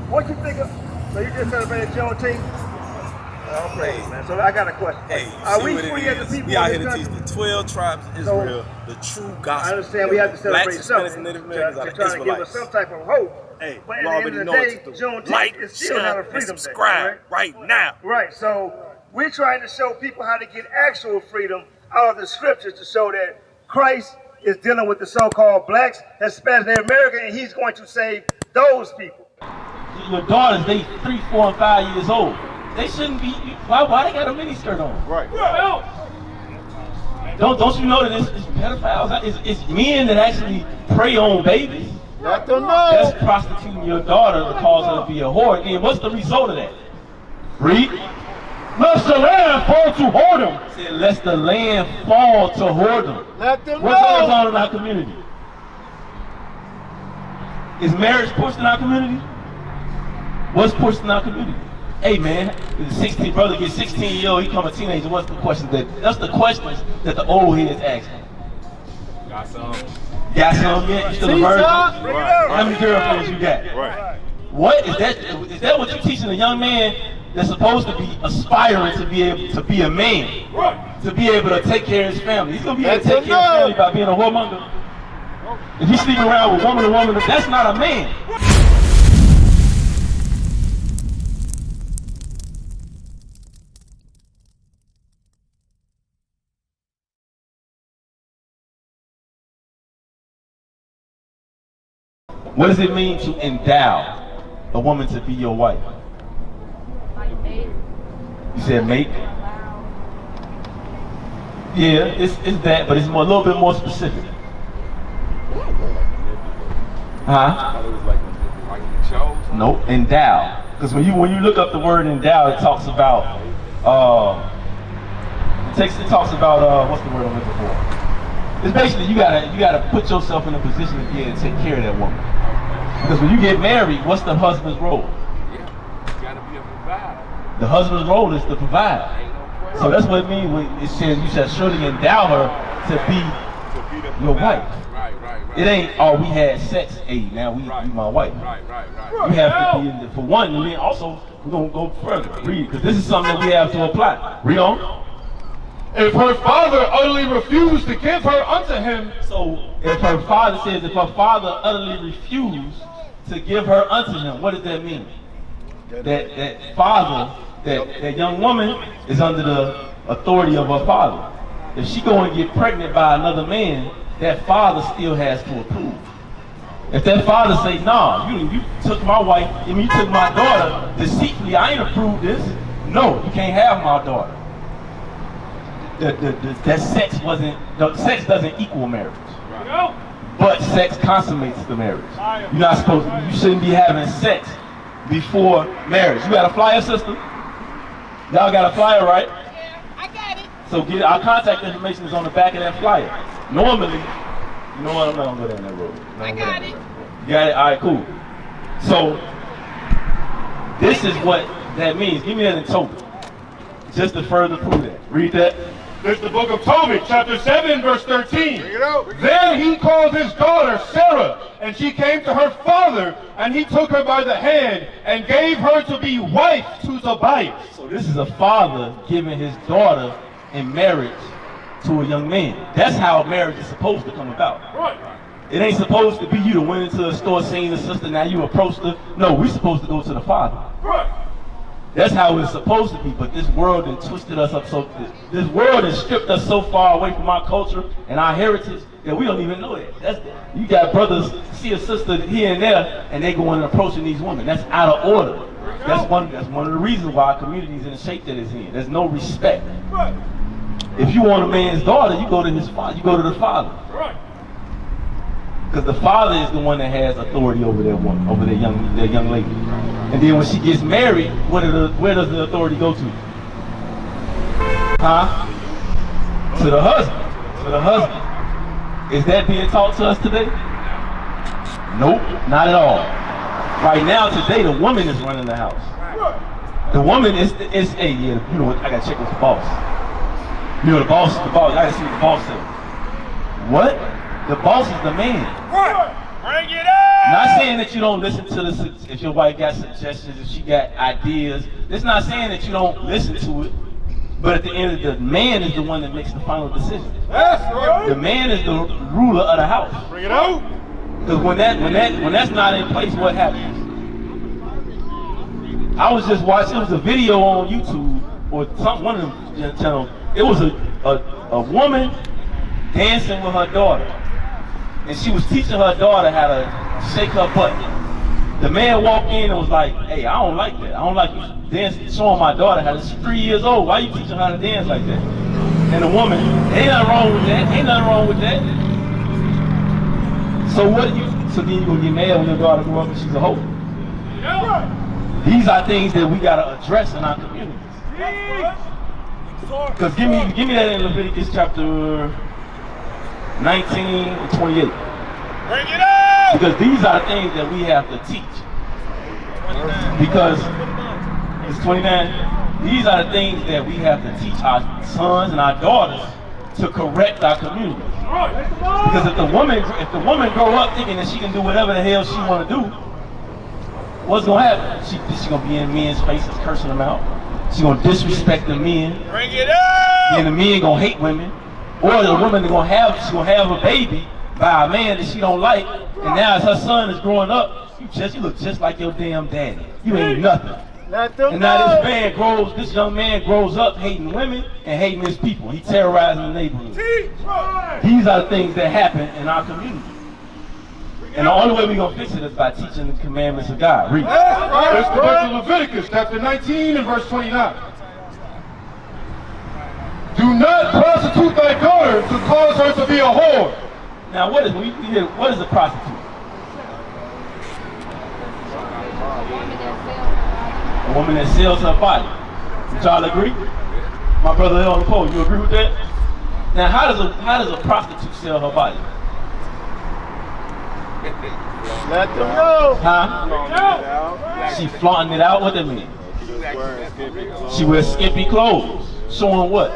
What you think of? So you just celebrated Juneteenth? Oh, praise, man. So I got a question. Hey, are we free as a people? We out here to teach the 12 tribes of Israel the true gospel. I understand we have to celebrate something Native Americans to are try to give us some type of hope. Hey, but at you the already end know of the what day, to do. Juneteenth Like, is still not a share, freedom and subscribe day, right now. Right. So we're trying to show people how to get actual freedom out of the scriptures to show that Christ is dealing with the so-called blacks, Hispanics, Native American, and he's going to save those people. Your daughters, they 3, 4, and 5 years old. They shouldn't be. Why they got a mini skirt on? Right. Don't you know that it's pedophiles? It's men that actually prey on babies. Let them know. That's prostituting your daughter to cause her to be a whore. And what's the result of that? Read. Lest the land fall to whoredom. Said, lest the land fall to whoredom. Let them what goes on in our community? Is marriage pushed in our community? What's pushed in our community? Hey man, the 16 brother gets 16-year-old, he become a teenager. What's the questions that's the questions that the old heads ask. Got some. Got some yet? You still a virgin? Right. How many girlfriends you got? Right. What is that? Is that what you're teaching a young man that's supposed to be aspiring to be able to be a man? Right. To be able to take care of his family. He's gonna be able to take care of his family by being a whoremonger. If he's sleeping around with woman to woman, that's not a man. What does it mean to endow a woman to be your wife? You said make? Yeah, it's that, but it's a little bit more specific. Huh? Nope, endow. Because when you look up the word endow, it talks about it talks about what's the word I'm looking for? It's basically you gotta put yourself in a position to be able to take care of that woman. Because when you get married, what's the husband's role? Yeah, you gotta be a provider. The husband's role is to provide. So that's what it means when it says you shall surely endow her to be your wife. Right. It ain't, oh, we had sex, hey, now we my wife. Right. You have to be in for one, and then also we're gonna go further. Read, because this is something that we have to apply. Read on. If her father utterly refused to give her unto him. So if her father says, if her father utterly refused to give her unto him, what does that mean? That father, that young woman is under the authority of her father. If she go and get pregnant by another man, that father still has to approve. If that father say, nah, you took my wife, you took my daughter deceitfully, I ain't approved this. No, you can't have my daughter. That sex doesn't equal marriage. But sex consummates the marriage. You're not supposed to, you shouldn't be having sex before marriage. You got a flyer, sister? Y'all got a flyer, right? Yeah, I got it. So our contact information is on the back of that flyer. Normally, you know what, I'm not gonna go down that road. I got it. You got it? All right, cool. So, this is what that means. Give me that in Tobit. Just to further prove that. Read that. This is the book of Tobit, chapter 7, verse 13. Then he called his daughter Sarah, and she came to her father, and he took her by the hand, and gave her to be wife to Tobias. So this is a father giving his daughter in marriage to a young man. That's how marriage is supposed to come about. Right. It ain't supposed to be you to went into a store, seen a sister, now you approached her. No, we're supposed to go to the father. Right. That's how it's supposed to be, but this world has twisted us up this world has stripped us so far away from our culture and our heritage that we don't even know that. You got brothers see a sister here and there, and they go and approaching these women. That's out of order. That's one of the reasons why our community is in the shape that it's in. There's no respect. Right. If you want a man's daughter, you go to his father. You go to the father. Right. Because the father is the one that has authority over that woman, over that young lady. And then when she gets married, where does the authority go to? Huh? To the husband. To the husband. Is that being taught to us today? Nope, not at all. Right now, today, the woman is running the house. The woman is hey, yeah, you know what? I gotta check with the boss. You know, the boss. I gotta see what the boss says. What? The boss is the man. Bring it up! Not saying that you don't listen to the, if your wife got suggestions, if she got ideas. It's not saying that you don't listen to it. But at the end of the man is the one that makes the final decision. The man is the ruler of the house. Bring it out. Because when that's not in place, what happens? I was just watching. It was a video on YouTube or one of them channels. It was a woman dancing with her daughter, and she was teaching her daughter how to shake her butt. The man walked in and was like, "Hey, I don't like that. I don't like you dancing, showing my daughter how to. She's 3 years old. Why you teaching her how to dance like that?" And the woman, "Ain't nothing wrong with that. Ain't nothing wrong with that." So what you? So then you gonna get mad when your daughter grow up and she's a hoe? These are things that we gotta address in our communities. Because give me that in Leviticus chapter 19 and 28. Bring it out. Because these are things that we have to teach. Because it's 29. These are the things that we have to teach our sons and our daughters to correct our community. Because if the woman grow up thinking that she can do whatever the hell she want to do, what's gonna happen? She gonna be in men's faces cursing them out. She gonna disrespect the men. Bring it out. And the men gonna hate women. Or the woman gonna have a baby by a man that she don't like, and now as her son is growing up, you look just like your damn daddy. You ain't nothing. And now this young man grows up hating women and hating his people. He terrorizing the neighborhood. These are the things that happen in our community. And the only way we're going to fix it is by teaching the commandments of God. Read. Let's go back to Leviticus chapter 19 and verse 29. Do not prostitute thy daughter to cause her to be a whore. Now what is a prostitute? A woman that sells her body. Would y'all agree? My brother on the pole, you agree with that? Now how does a prostitute sell her body? Let them know. Huh? She flaunting it out. What that mean? She wears skimpy clothes. Showing what?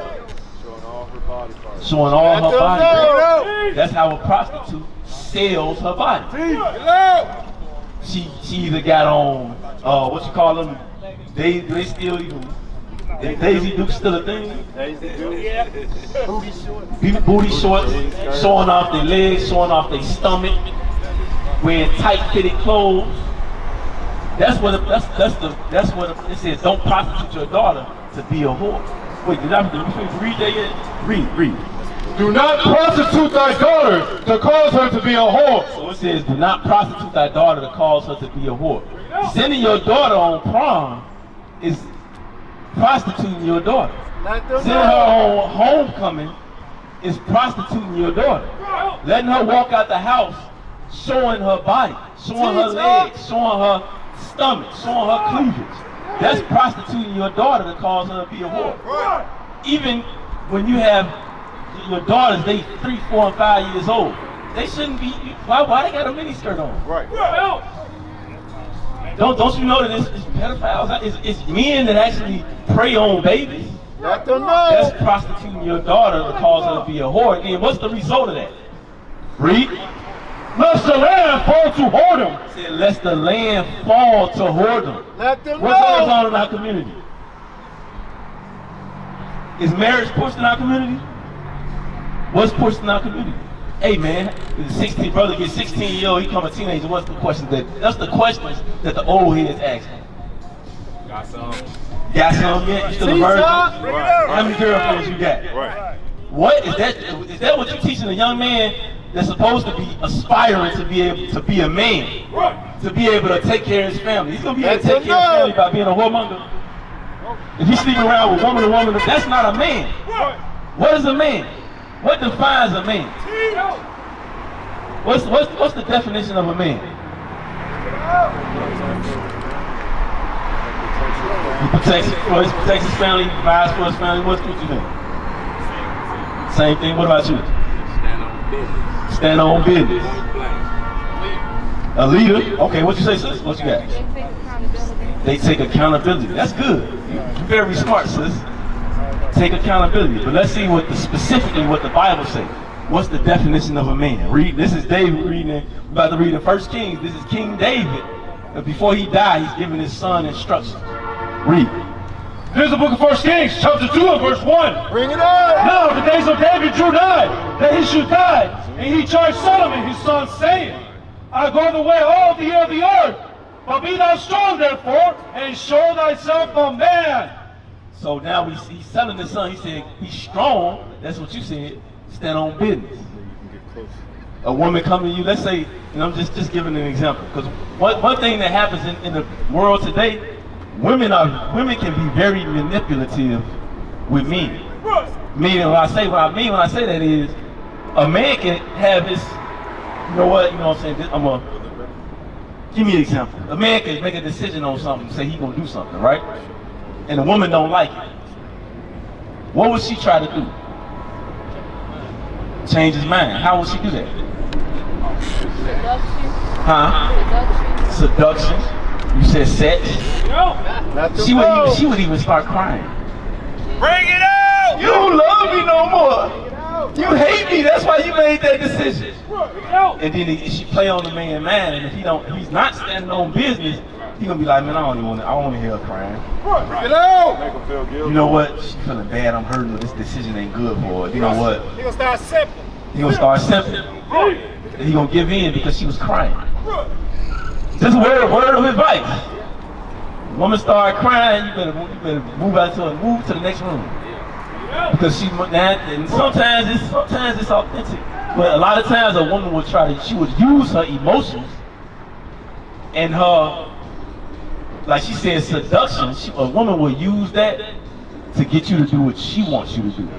Showing all her body. That's how a prostitute sells her body. She either got on what you call them? They still even Daisy Duke's still a thing. Booty shorts, showing off their legs, showing off their stomach, wearing tight-fitted clothes. That's what it says. Don't prostitute your daughter to be a whore. Wait, did we read that yet? Read. Do not prostitute thy daughter to cause her to be a whore. So it says, do not prostitute thy daughter to cause her to be a whore. Sending your daughter on prom is prostituting your daughter. Sending her on homecoming is prostituting your daughter. Letting her walk out the house showing her body, showing her legs, showing her stomach, showing her cleavage. That's prostituting your daughter to cause her to be a whore. Even when you have your daughters, they 3, 4, and 5 years old. They shouldn't be. Why they got a miniskirt on? Right. Don't you know that it's pedophiles? It's men that actually prey on babies. Let them know. That's prostituting your daughter to cause her to be a whore. And what's the result of that? Read. Lest the land fall to whoredom. It said, lest the land fall to whoredom. Let them What goes know. on in our community? Is marriage pushed in our community? What's pushed in our community? Hey man, the 16 brother gets 16-year-old, he become a teenager. What's the questions that's the questions that the old heads ask? Got some yet? You still a virgin? How many girlfriends you got? Right. What is that? Is that what you're teaching a young man that's supposed to be aspiring to be able to be a man? Right. To be able to take care of his family. He's gonna be able to take care of his family by being a whoremonger. If he's sleeping around with woman to woman, that's not a man. What is a man? What defines a man? What's the definition of a man? He protects his family, he provides for his family. What you think? Same thing. What about you? Stand on business. A leader. Okay, what you say, sis? What you got? They take accountability. That's good. You're very smart, sis. Take accountability. But let's see specifically what the Bible says. What's the definition of a man? Read. This is David reading about to read in 1 Kings. This is King David. But before he died, he's giving his son instructions. Read. Here's the book of 1 Kings, chapter 2 and verse 1. Bring it on. Now the days of David drew nigh, that he should die. And he charged Solomon his son, saying, I go the way all the year of the earth. But be thou strong, therefore, and show thyself a man. So now he's telling his son, he said, he's strong. That's what you said. Stand on business. A woman come to you, let's say, and I'm just giving an example. Because one thing that happens in the world today, women can be very manipulative with men. Meaning what I mean when I say that is, a man can have his, you know what I'm saying, give me an example. A man can make a decision on something, say he's gonna do something, right? And the woman don't like it. What would she try to do? Change his mind. How would she do that? Seduction. Seduction. You said sex. She would even start crying. Bring it out! You don't love me no more. You hate me. That's why you made that decision. And then she play on the man's mind, and if he's not standing on business, he gonna be like, man, I don't want to hear her crying. Get out. Make him feel guilty. You know what? She feeling bad. I'm hurting her. This decision ain't good for her. You know what? He gonna start simping. He gonna start simping. And he gonna give in because she was crying. Just a word of advice. Woman start crying, you better move to the next room. Because and sometimes it's authentic. But a lot of times a woman would she would use her emotions and her, like she said, seduction. A woman will use that to get you to do what she wants you to do.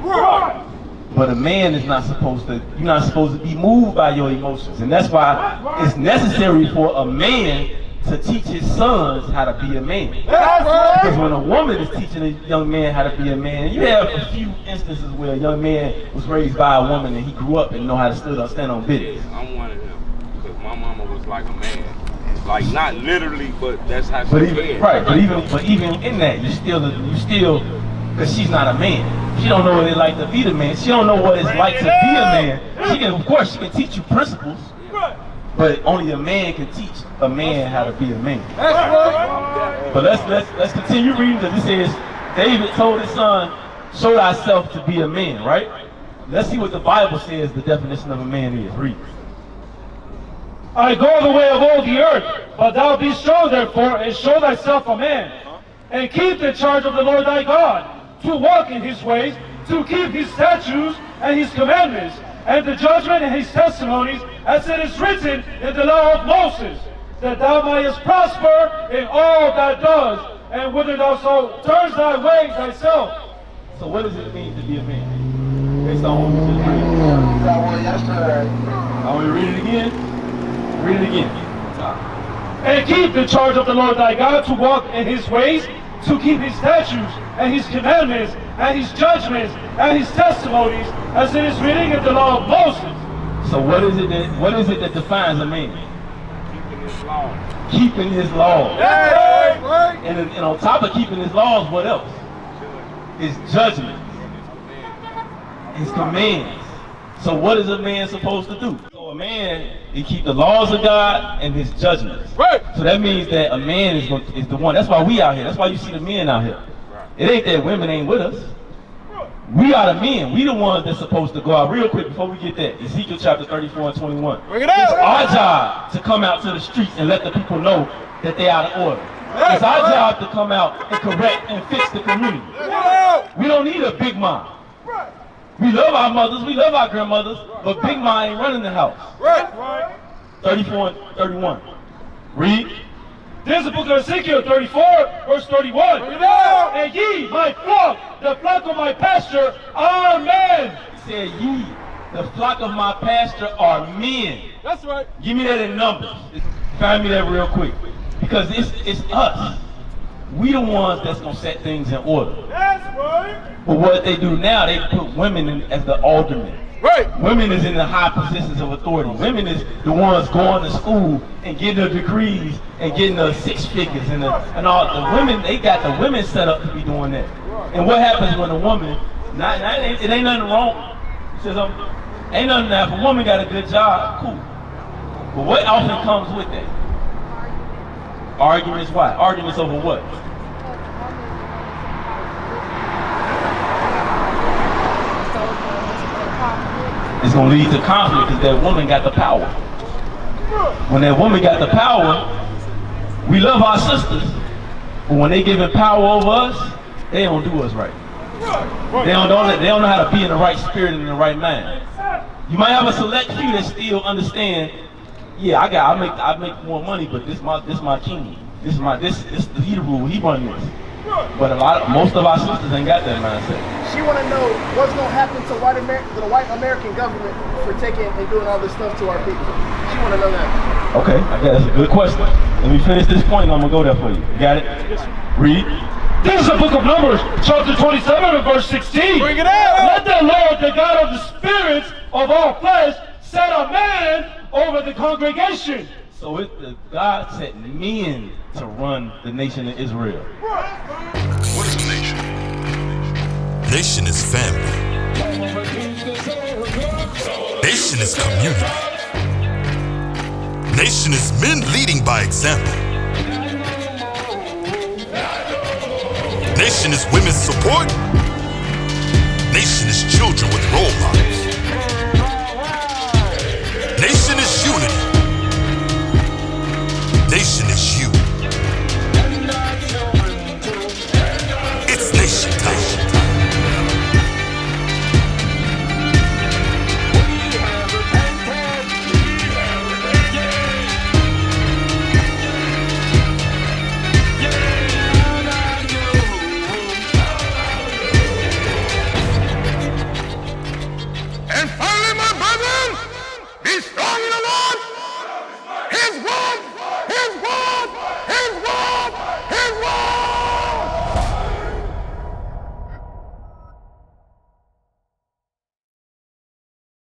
But a man is not supposed to, you're not supposed to be moved by your emotions. And that's why it's necessary for a man to teach his sons how to be a man. Because when a woman is teaching a young man how to be a man, you have a few instances where a young man was raised by a woman and he grew up and know how to stand on business. I'm one of them. Because my mama was like a man. Like not literally, but that's how she was. Right, but even in that, you still, because she's not a man. She don't know what it's like to be the man. She don't know what it's like to be a man. Of course, she can teach you principles, but only a man can teach a man how to be a man. But let's continue reading, because it says David told his son, "Show thyself to be a man." Right? Let's see what the Bible says the definition of a man is. Read. I go the way of all the earth, but thou be strong therefore, and show thyself a man, and keep the charge of the Lord thy God, to walk in his ways, to keep his statutes and his commandments, and the judgment and his testimonies, as it is written in the law of Moses, that thou mayest prosper in all that does, and whither thou so turns thy way thyself. So what does it mean to be a man? Based on what we just read. I want to read it again. Read it again. And keep the charge of the Lord thy God, to walk in his ways, to keep his statutes and his commandments and his judgments and his testimonies, as it is written in the law of Moses. So what is it that defines a man? Keeping his law. Keeping his laws. And on top of keeping his laws, what else? His judgments. His commands. So what is a man supposed to do? So a man, he keep the laws of God and his judgments. Right. So that means that a man is the one. That's why we out here. That's why you see the men out here. It ain't that women ain't with us. We are the men. We the ones that's supposed to go out. Real quick before we get that, Ezekiel chapter 34 and 21. It's our job to come out to the streets and let the people know that they out of order. It's our job to come out and correct and fix the community. We don't need a big mom. We love our mothers, we love our grandmothers, but Big Ma ain't running the house. 34 and 31. Read. There's the book of Ezekiel 34, verse 31. And ye, my flock, the flock of my pasture, are men. He said, ye, the flock of my pasture, are men. That's right. Give me that in numbers. Find me that real quick. Because it's us. We the ones that's going to set things in order. That's right. But what they do now, they put women in as the aldermen. Right. Women is in the high positions of authority. Women is the ones going to school and getting their degrees and getting the six figures and all. The women, they got the women set up to be doing that. And what happens when a woman, it ain't nothing wrong. Says, ain't nothing now. If a woman got a good job, cool. But what often comes with that? Arguments. Why? Arguments over what? It's going to lead to conflict because that woman got the power. When that woman got the power, we love our sisters, but when they giving power over us, they don't do us right. They don't know how to be in the right spirit and in the right mind. You might have a select few that still understand. Yeah, I make more money, but this my king. This he the rule. He run this. But most of our sisters ain't got that mindset. She want to know what's going to happen to the white American government for taking and doing all this stuff to our people. She want to know that. Okay, I guess that's a good question. Let me finish this point and I'm going to go there for you. You got it? Read. This is the book of Numbers, chapter 27 and verse 16. Bring it out. Let the Lord, the God of the spirits of all flesh, set a man over the congregation. So God set men to run the nation of Israel. What is a nation? Nation is family. Nation is community. Nation is men leading by example. Nation is women's support. Nation is children with role models.